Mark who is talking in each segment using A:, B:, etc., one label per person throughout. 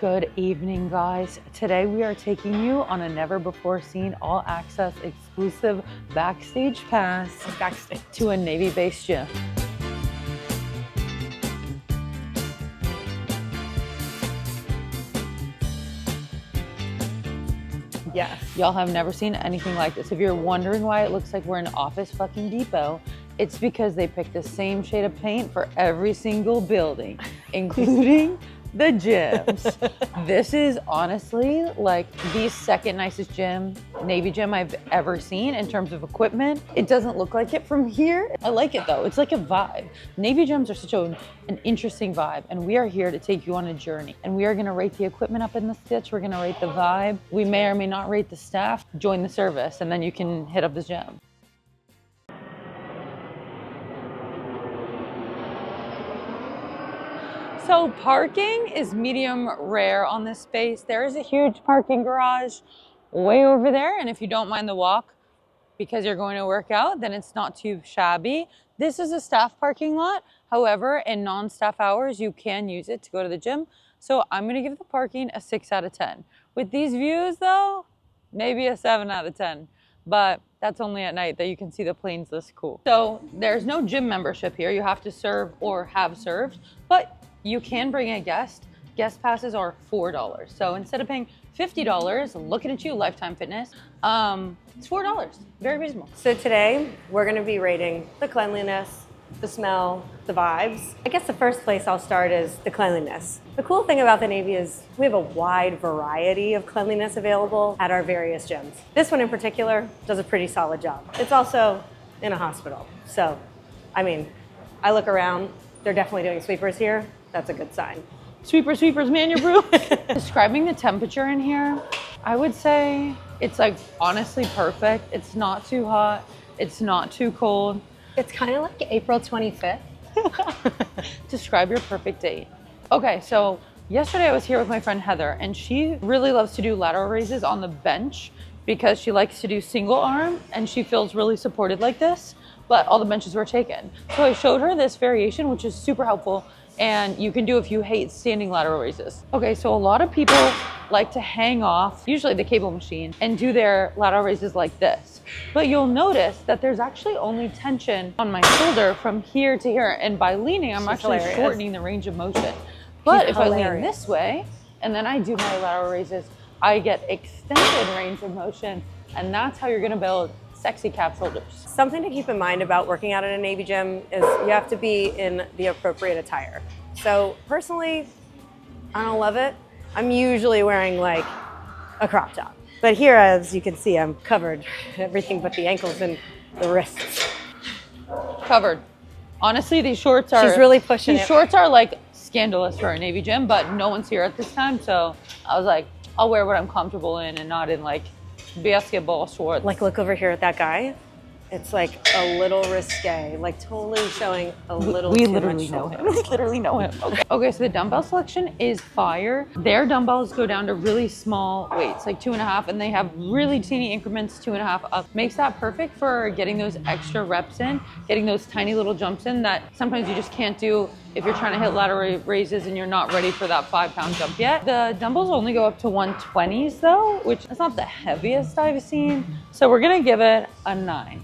A: Good evening, guys. Today we are taking you on a never before seen all access exclusive backstage pass to a Navy base gym.
B: Yes.
A: Y'all have never seen anything like this. If you're wondering why it looks like we're in Office fucking Depot, it's because they picked the same shade of paint for every single building, including the gyms. This is honestly like the second nicest Navy gym I've ever seen in terms of equipment. It doesn't look like it from here. I like it though. It's like a vibe. Navy gyms are such an interesting vibe, and we are here to take you on a journey. And we are gonna rate the equipment up in the stitch. We're gonna rate the vibe. We may or may not rate the staff. Join the service, and then you can hit up the gym. So parking is medium rare on this space. There is a huge parking garage way over there. And if you don't mind the walk because you're going to work out, then it's not too shabby. This is a staff parking lot. However, in non-staff hours, you can use it to go to the gym. So I'm gonna give the parking a 6 out of 10. With these views though, maybe a 7 out of 10. But that's only at night that you can see the planes this cool. So there's no gym membership here. You have to serve or have served, but you can bring a guest. Guest passes are $4. So instead of paying $50, looking at you, Lifetime Fitness, it's $4. Very reasonable.
B: So today we're going to be rating the cleanliness, the smell, the vibes. I guess the first place I'll start is the cleanliness. The cool thing about the Navy is we have a wide variety of cleanliness available at our various gyms. This one in particular does a pretty solid job. It's also in a hospital. So, I mean, I look around, they're definitely doing sweepers here. That's a good sign.
A: Sweepers, man, your brew. Describing the temperature in here, I would say it's like honestly perfect. It's not too hot. It's not too cold.
B: It's kind of like April 25th.
A: Describe your perfect date. Okay, so yesterday I was here with my friend Heather, and she really loves to do lateral raises on the bench because she likes to do single arm and she feels really supported like this, but all the benches were taken. So I showed her this variation, which is super helpful, and you can do if you hate standing lateral raises. Okay, so a lot of people like to hang off, usually the cable machine, and do their lateral raises like this. But you'll notice that there's actually only tension on my shoulder from here to here, and by leaning, I'm actually shortening the range of motion. But if I lean this way, and then I do my lateral raises, I get extended range of motion, and that's how you're gonna build sexy calf shoulders.
B: Something to keep in mind about working out at a Navy gym is you have to be in the appropriate attire. So personally, I don't love it. I'm usually wearing like a crop top. But here, as you can see, I'm covered, everything but the ankles and the wrists.
A: Covered. Honestly, these shorts are—
B: She's really pushing
A: These shorts are like scandalous for a Navy gym, but no one's here at this time. So I was like, I'll wear what I'm comfortable in and not in like basketball shorts.
B: Like, look over here at that guy. It's like a little risque, like totally showing a little
A: We
B: too
A: literally
B: much
A: know
B: shoulder.
A: him. We literally know him. Okay, so the dumbbell selection is fire. Their dumbbells go down to really small weights, like 2.5, and they have really teeny increments, 2.5 up. Makes that perfect for getting those extra reps in, getting those tiny little jumps in that sometimes you just can't do if you're trying to hit lateral raises and you're not ready for that 5-pound jump yet. The dumbbells only go up to 120s though, which is not the heaviest I've seen. So we're gonna give it a 9.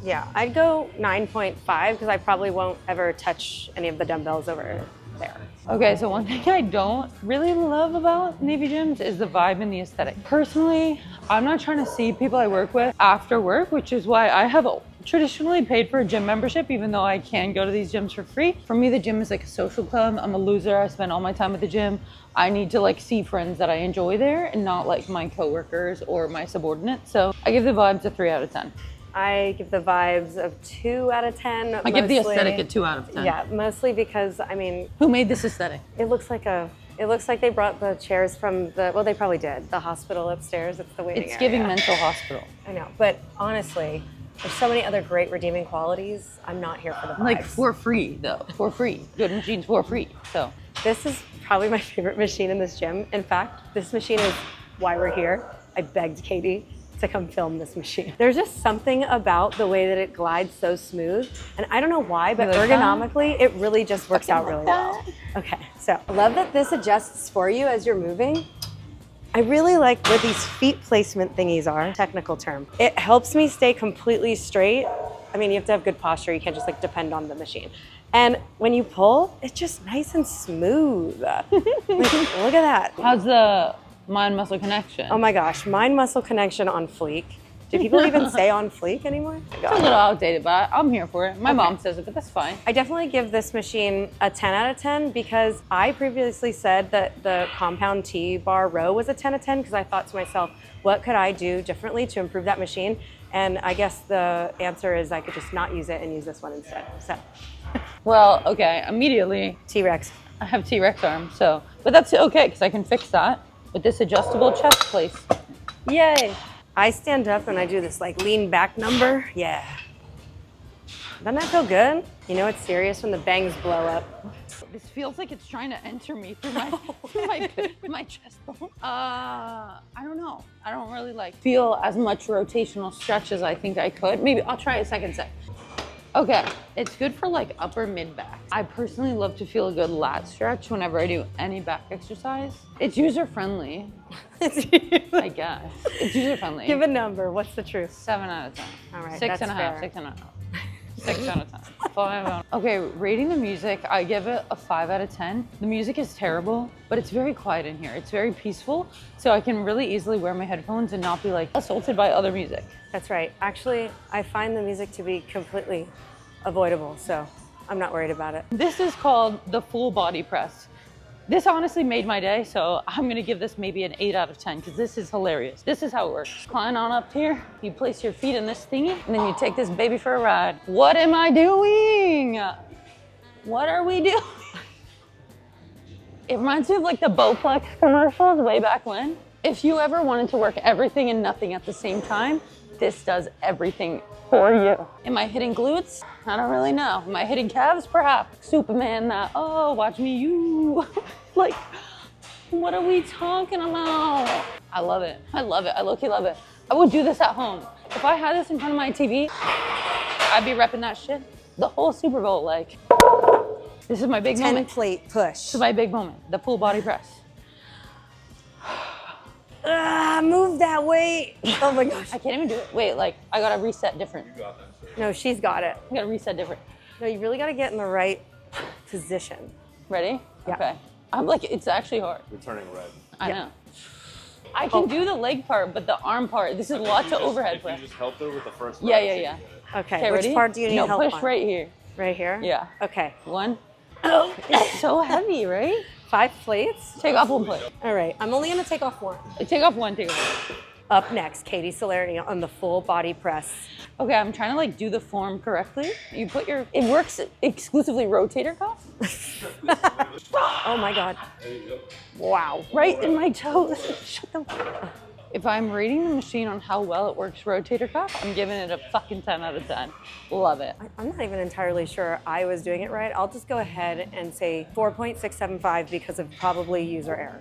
B: Yeah, I'd go 9.5 because I probably won't ever touch any of the dumbbells over there.
A: Okay, so one thing I don't really love about Navy gyms is the vibe and the aesthetic. Personally, I'm not trying to see people I work with after work, which is why I have traditionally paid for a gym membership, even though I can go to these gyms for free. For me, the gym is like a social club. I'm a loser. I spend all my time at the gym. I need to like see friends that I enjoy there and not like my coworkers or my subordinates. So I give the vibes a 3 out of 10.
B: I give the vibes of 2 out of 10.
A: I give the aesthetic a 2 out of 10.
B: Yeah, mostly because, I mean,
A: who made this aesthetic?
B: It looks like they brought the chairs from they probably did, the hospital upstairs. It's the waiting area.
A: It's giving mental hospital.
B: I know, but honestly, there's so many other great redeeming qualities. I'm not here for the vibes.
A: Like for free though, for free. Good machines for free, so.
B: This is probably my favorite machine in this gym. In fact, this machine is why we're here. I begged Katie to come film this machine. There's just something about the way that it glides so smooth. And I don't know why, but
A: You like
B: ergonomically, it really just works out really
A: like
B: well. Okay, so I love that this adjusts for you as you're moving. I really like where these feet placement thingies are, technical term. It helps me stay completely straight. I mean, you have to have good posture. You can't just like depend on the machine. And when you pull, it's just nice and smooth. Like, look at that.
A: How's the mind-muscle connection?
B: Oh my gosh, mind-muscle connection on fleek. Do people even say on fleek anymore?
A: It's a little outdated, but I'm here for it. My mom says it, but that's fine.
B: I definitely give this machine a 10 out of 10 because I previously said that the Compound T-Bar Row was a 10 out of 10 because I thought to myself, what could I do differently to improve that machine? And I guess the answer is I could just not use it and use this one instead. So,
A: Well, okay, immediately
B: T-Rex.
A: I have T-Rex arms, so, but that's okay because I can fix that with this adjustable chest place. Yay!
B: I stand up and I do this like lean back number. Yeah. Doesn't that feel good? You know it's serious when the bangs blow up.
A: This feels like it's trying to enter me through my my chest bone. I don't know. I don't really feel as much rotational stretch as I think I could. Maybe I'll try a second set. Okay, it's good for upper mid back. I personally love to feel a good lat stretch whenever I do any back exercise. It's user friendly, I guess. It's user friendly.
B: Give a number. What's the truth?
A: 7 out of 10.
B: All right,
A: 6
B: that's
A: and a half.
B: fair.
A: 6 and a half. 6 out of 10. 5 out. Okay, rating the music, I give it a 5 out of 10. The music is terrible, but it's very quiet in here. It's very peaceful, so I can really easily wear my headphones and not be assaulted by other music.
B: That's right. Actually, I find the music to be completely avoidable, so I'm not worried about it.
A: This is called the full body press. This honestly made my day, so I'm gonna give this maybe an 8 out of 10 because this is hilarious. This is how it works. Climb on up here, you place your feet in this thingy, and then you take this baby for a ride. What am I doing? What are we doing? It reminds me of the Bowplex commercials way back when. If you ever wanted to work everything and nothing at the same time, this does everything for you. Am I hitting glutes? I don't really know. Am I hitting calves? Perhaps. Superman, oh, watch me, you. What are we talking about? I love it. I love it. I low-key love it. I would do this at home. If I had this in front of my TV, I'd be repping that shit the whole Super Bowl. This is my big
B: 10
A: moment.
B: plate push.
A: This is my big moment. The full body press.
B: Move that weight. Oh my gosh.
A: I can't even do it. Wait, I gotta reset different.
B: No, she's got it.
A: I gotta reset different.
B: No, you really got to get in the right position.
A: Ready?
B: Yeah.
A: Okay. I'm it's actually hard.
C: You're turning red.
A: I know. I can do the leg part, but the arm part, this is lots of overhead
C: If you
A: press.
C: just helped her with the first
A: Yeah,
C: round,
A: yeah,
C: she
A: yeah.
C: can get it.
B: Okay,
A: Okay,
B: which
A: ready?
B: part do you need
A: no,
B: help
A: push
B: on?
A: right here.
B: Right here?
A: Yeah.
B: Okay.
A: 1. Oh, it's so heavy, right?
B: 5 plates?
A: Take off 1 plate.
B: All right, I'm only gonna take off 1.
A: Take off 1, take off 1.
B: Up next, Katie Celerity on the full body press.
A: Okay, I'm trying to do the form correctly. You put it works exclusively rotator cuff.
B: Oh my God.
A: Wow, right in my toes. Shut the fuck up. If I'm rating the machine on how well it works rotator cuff, I'm giving it a fucking 10 out of 10. Love it.
B: I'm not even entirely sure I was doing it right. I'll just go ahead and say 4.675 because of probably user error.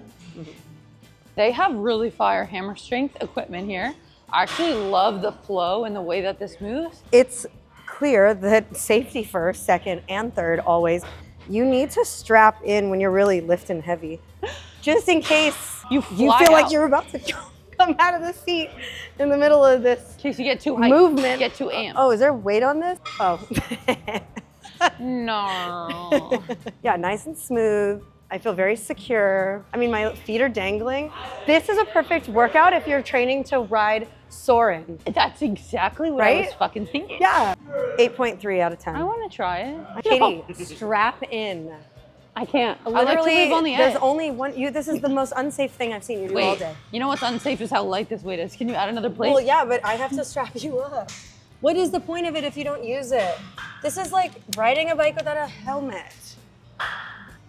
A: They have really fire hammer strength equipment here. I actually love the flow and the way that this moves.
B: It's clear that safety first, second, and third always. You need to strap in when you're really lifting heavy, just in case
A: You
B: feel
A: fly
B: like
A: out.
B: you're about to come out of the seat in the middle of this
A: In case you get too hyped,
B: movement.
A: get too amped.
B: Oh, is there weight on this? Oh.
A: No.
B: Yeah, nice and smooth. I feel very secure. I mean, my feet are dangling. This is a perfect workout if you're training to ride Soarin'.
A: That's exactly what I was
B: Right?
A: fucking thinking.
B: Yeah. 8.3 out of 10.
A: I want to try it.
B: Katie, strap in.
A: I can't. I
B: Literally,
A: like to live on the edge.
B: there's only one. This is the most unsafe thing I've seen you do all
A: Wait,
B: day.
A: you know what's unsafe is how light this weight is. Can you add another plate?
B: Well, yeah, but I have to strap you up. What is the point of it if you don't use it? This is like riding a bike without a helmet.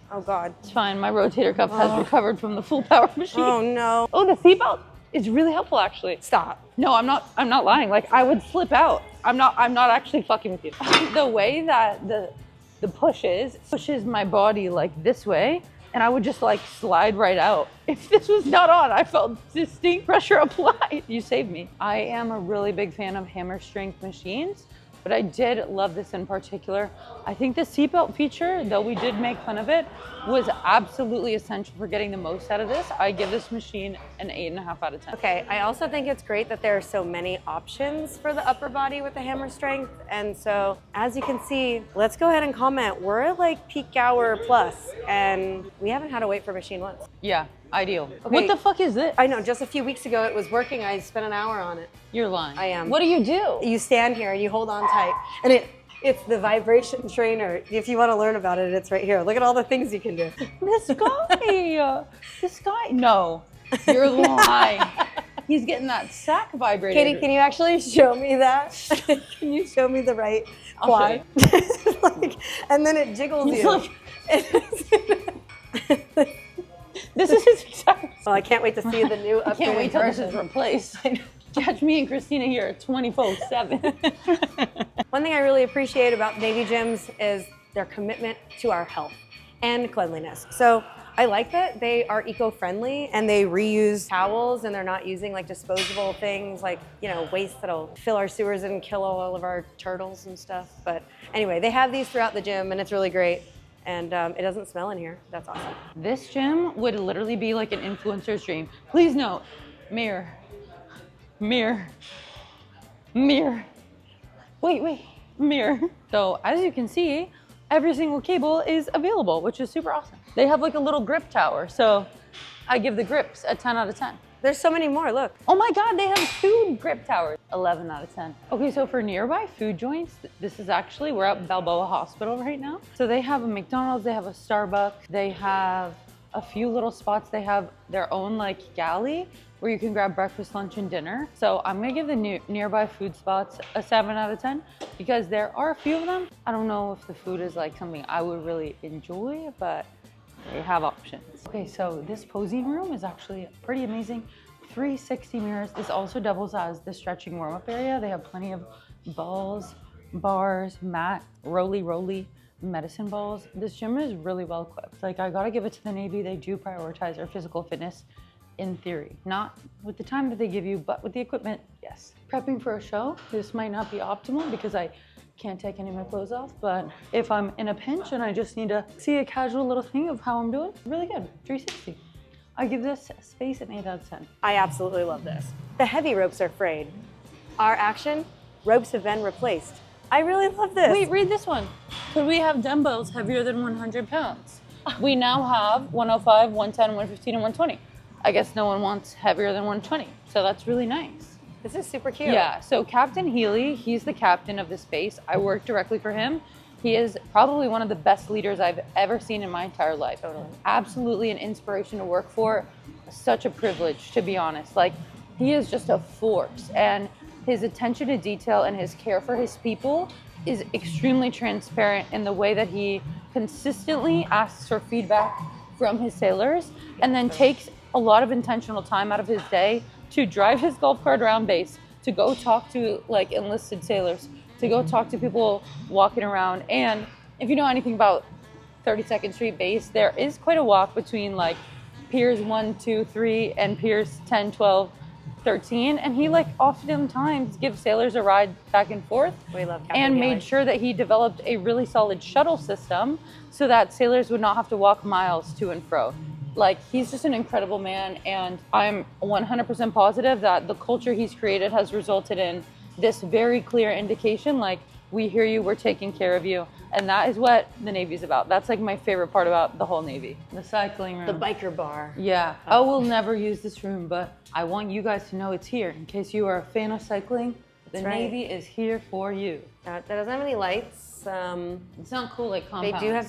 B: Oh God.
A: It's fine. My rotator cuff has recovered from the full power machine.
B: Oh no.
A: Oh, the seatbelt is really helpful, actually.
B: Stop.
A: No, I'm not lying. I would slip out. I'm not actually fucking with you. The way that the pushes my body this way, and I would just like slide right out. If this was not on, I felt distinct pressure applied. You saved me. I am a really big fan of hammer strength machines, but I did love this in particular. I think the seatbelt feature, though we did make fun of it, was absolutely essential for getting the most out of this. I give this machine an 8.5 out of 10.
B: Okay, I also think it's great that there are so many options for the upper body with the hammer strength. And so, as you can see, let's go ahead and comment. We're at like peak hour plus, and we haven't had to wait for machine once.
A: Yeah, ideal.
B: Okay.
A: What the fuck is this?
B: I know, just a few weeks ago it was working. I spent an hour on it.
A: You're lying.
B: I am.
A: What do you do?
B: You stand here and you hold on tight, and it's the vibration trainer. If you want to learn about it, it's right here. Look at all the things you can do.
A: This guy, no, you're lying. He's getting that sack vibrator.
B: Katie, can you actually show me that? Can you show me the right quad? Like, and then it jiggles
A: He's
B: you.
A: like- This is his exact.
B: Well, I can't wait to see the new upgraded
A: Can't wait till this is
B: version.
A: replaced. Catch me and Christina here 24/7.
B: One thing I really appreciate about Navy gyms is their commitment to our health and cleanliness. So I like that they are eco-friendly and they reuse towels, and they're not using like disposable things like, you know, waste that'll fill our sewers and kill all of our turtles and stuff. But anyway, they have these throughout the gym, and it's really great. And it doesn't smell in here. That's awesome.
A: This gym would literally be like an influencer's dream. Please note, mirror, mirror, mirror. Wait, mirror. So as you can see, every single cable is available, which is super awesome. They have like a little grip tower. So I give the grips a 10 out of 10.
B: There's so many more, look.
A: Oh my God, they have food grip towers. 11 out of 10. Okay, so for nearby food joints, this is actually, we're at Balboa Hospital right now. So they have a McDonald's, they have a Starbucks, they have a few little spots. They have their own like galley where you can grab breakfast, lunch, and dinner. So I'm gonna give the nearby food spots a 7 out of 10 because there are a few of them. I don't know if the food is like something I would really enjoy, but they have options. Okay, so this posing room is actually pretty amazing. 360 mirrors. This also doubles as the stretching warm-up area. They have plenty of balls, bars, mat, roly, medicine balls. This gym is really well equipped. Like, I gotta give it to the Navy. They do prioritize our physical fitness in theory. Not with the time that they give you, but with the equipment, yes. Prepping for a show, this might not be optimal because I can't take any of my clothes off, but if I'm in a pinch and I just need to see a casual little thing of how I'm doing, really good, 360. I give this space an 8 out of 10.
B: I absolutely love this. The heavy ropes are frayed. Our action, ropes have been replaced. I really love this.
A: Wait, read this one. Could we have dumbbells heavier than 100 pounds? We now have 105, 110, 115, and 120. I guess no one wants heavier than 120, so that's really nice.
B: This is super cute.
A: Yeah, so Captain Healy, he's the captain of the space. I work directly for him. He is probably one of the best leaders I've ever seen in my entire life. Totally. Absolutely an inspiration to work for. Such a privilege, to be honest. Like, he is just a force, and his attention to detail and his care for his people is extremely transparent in the way that he consistently asks for feedback from his sailors and then takes a lot of intentional time out of his day to drive his golf cart around base, to go talk to like enlisted sailors, to go talk to people walking around. And if you know anything about 32nd Street base, there is quite a walk between like piers 1, 2, 3 and piers 10, 12, 13. And he like oftentimes gives sailors a ride back and forth.
B: We love Captain
A: And
B: Healy.
A: made sure that he developed a really solid shuttle system so that sailors would not have to walk miles to and fro. Like, he's just an incredible man, and I'm 100% positive that the culture he's created has resulted in this very clear indication, like, we hear you, we're taking care of you. And that is what the Navy's about. That's like my favorite part about the whole Navy. The cycling room.
B: The biker bar.
A: Yeah, I will never use this room, but I want you guys to know it's here. In case you are a fan of cycling, the
B: That's right.
A: Navy is here for you.
B: That doesn't have any lights.
A: It's not cool like
B: They
A: compounds.
B: do have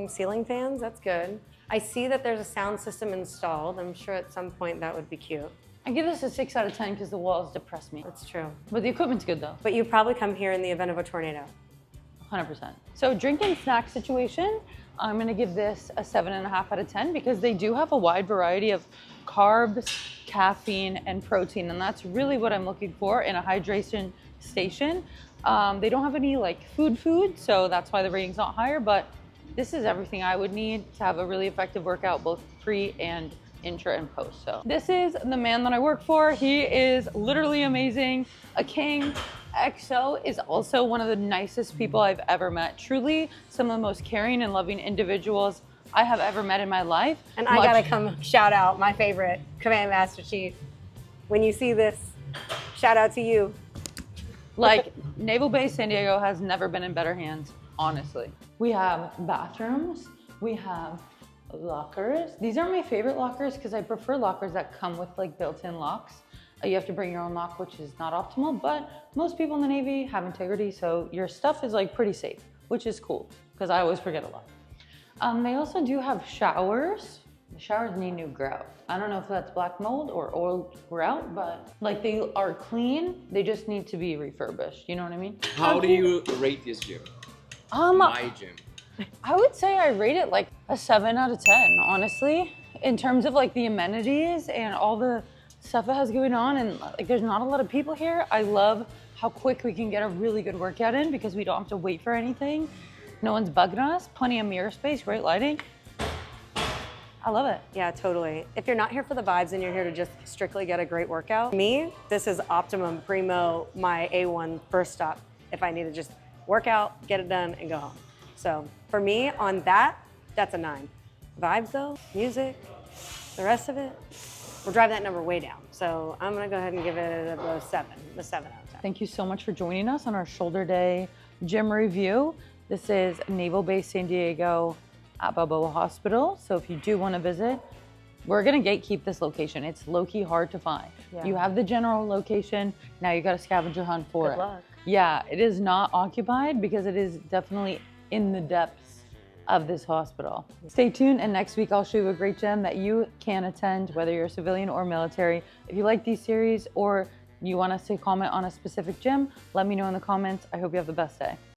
B: ceiling fans. That's good. I see that there's a sound system installed. I'm sure at some point that would be cute.
A: I give this a 6 out of 10 because the walls depress me.
B: That's true.
A: But the equipment's good though.
B: But you'd probably come here in the event of a tornado.
A: 100%. So drink and snack situation, I'm gonna give this a 7.5 out of 10 because they do have a wide variety of carbs, caffeine, and protein. And that's really what I'm looking for in a hydration station. They don't have any like food, so that's why the rating's not higher, but This is everything I would need to have a really effective workout, both pre and intra and post. So this is the man that I work for. He is literally amazing, a king. XO is also one of the nicest people I've ever met. Truly some of the most caring and loving individuals I have ever met in my life.
B: And I gotta come shout out my favorite Command Master Chief. When you see this, shout out to you.
A: Like, Naval Base San Diego has never been in better hands, honestly. We have bathrooms, we have lockers. These are my favorite lockers because I prefer lockers that come with like built-in locks. You have to bring your own lock, which is not optimal, but most people in the Navy have integrity, so your stuff is like pretty safe, which is cool because I always forget a lot. They also do have showers. The showers need new grout. I don't know if that's black mold or old grout, but like they are clean. They just need to be refurbished. You know what I mean?
C: How do you rate this gym? My gym.
A: I would say I rate it like a 7 out of 10, honestly, in terms of like the amenities and all the stuff it has going on, and like there's not a lot of people here. I love how quick we can get a really good workout in because we don't have to wait for anything. No one's bugging us. Plenty of mirror space, great lighting. I love it.
B: Yeah, totally. If you're not here for the vibes and you're here to just strictly get a great workout, me, this is optimum primo, my A1 first stop if I need to just work out, get it done, and go home. So for me, on that, that's a 9. Vibes though, music, the rest of it, we'll drive that number way down. So I'm gonna go ahead and give it a 7 out of 10.
A: Thank you so much for joining us on our shoulder day gym review. This is Naval Base San Diego at Balboa Hospital. So if you do want to visit, we're gonna gatekeep this location. It's low-key hard to find.
B: Yeah.
A: You have the general location, now you got a scavenger hunt for it.
B: Good luck.
A: Yeah, it is not occupied because it is definitely in the depths of this hospital. Stay tuned, and next week I'll show you a great gym that you can attend, whether you're a civilian or military. If you like these series or you want us to comment on a specific gym, let me know in the comments. I hope you have the best day.